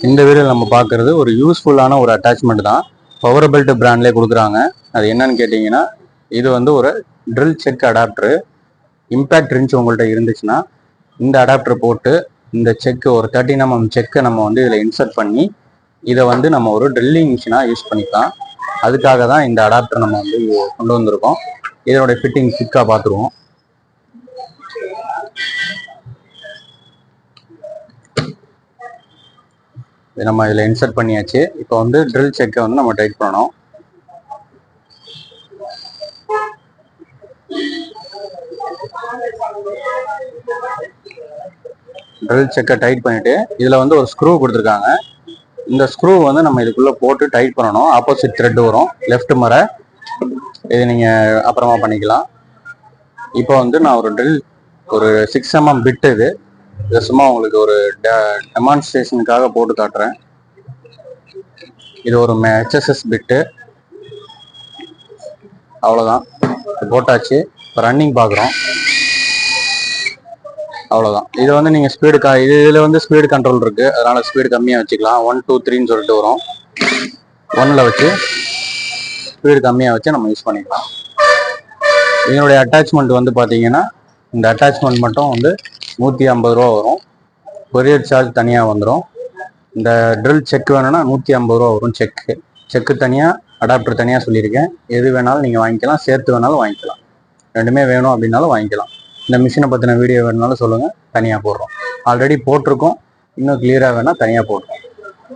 இந்த வீடியோவில் நம்ம பார்க்குறது ஒரு யூஸ்ஃபுல்லான ஒரு அட்டாச்மெண்ட் தான். பவர் பெல்ட் பிராண்ட்லேயே கொடுக்குறாங்க. அது என்னன்னு கேட்டிங்கன்னா, இது வந்து ஒரு drill check adapter. Impact wrench உங்கள்கிட்ட இருந்துச்சுன்னா இந்த அடாப்டர் போட்டு இந்த செக்கு ஒரு 13mm செக்கை நம்ம வந்து இதில் இன்சர்ட் பண்ணி இதை வந்து நம்ம ஒரு ட்ரில்லிங் மிஷினாக யூஸ் பண்ணிக்கலாம். அதுக்காக தான் இந்த அடாப்டர் நம்ம வந்து கொண்டு வந்திருக்கோம். இதோட ஃபிட்டிங் குயிக்காக பார்த்துருவோம். நம்ம இதில் இன்சர்ட் பண்ணியாச்சு. இப்போ வந்து ட்ரில் செக்கை வந்து நம்ம டைட் பண்ணணும். ட்ரில் செக்கை டைட் பண்ணிட்டு இதில் வந்து ஒரு ஸ்க்ரூ கொடுத்துருக்காங்க. இந்த ஸ்க்ரூ வந்து நம்ம இதுக்குள்ளே போட்டு டைட் பண்ணணும். ஆப்போசிட் த்ரெட் வரும் லெஃப்ட் மர. இது நீங்கள் அப்புறமா பண்ணிக்கலாம். இப்போ வந்து நான் ஒரு 6mm பிட்டு இதை சும்மா உங்களுக்கு ஒரு டெமான்ஸ்ட்ரேஷனுக்காக போட்டு காட்டுறேன். இது ஒரு HSS பிட்டு. அவ்வளோதான், போட்டாச்சு. இப்போ ரன்னிங் பார்க்குறோம். அவ்வளோதான். இதை வந்து நீங்கள் இதில் வந்து ஸ்பீடு கண்ட்ரோல் இருக்குது. அதனால் ஸ்பீடு கம்மியாக வச்சுக்கலாம். 1 2 3ன்னு சொல்லிட்டு வரும். 1ல் வச்சு ஸ்பீடு கம்மியாக வச்சு நம்ம யூஸ் பண்ணிக்கலாம். இதனுடைய அட்டாச்மெண்ட் வந்து பார்த்தீங்கன்னா, இந்த அட்டாச்மெண்ட் மட்டும் வந்து 150 ரூபா வரும். கொரியர் சார்ஜ் தனியாக வந்துடும். இந்த ட்ரில் செக் வேணும்னா 150 ரூபா வரும். செக்கு தனியாக, அடாப்டர் தனியாக சொல்லியிருக்கேன். எது வேணாலும் நீங்கள் வாங்கிக்கலாம், சேர்த்து வேணாலும் வாங்கிக்கலாம். ரெண்டுமே வேணும் அப்படின்னாலும் வாங்கிக்கலாம். இந்த மிஷினை பற்றின வீடியோ வேணுனாலும் சொல்லுங்கள், தனியாக போடுறோம். ஆல்ரெடி போட்டிருக்கோம், இன்னும் கிளியராக வேணால் தனியாக போடுறோம்.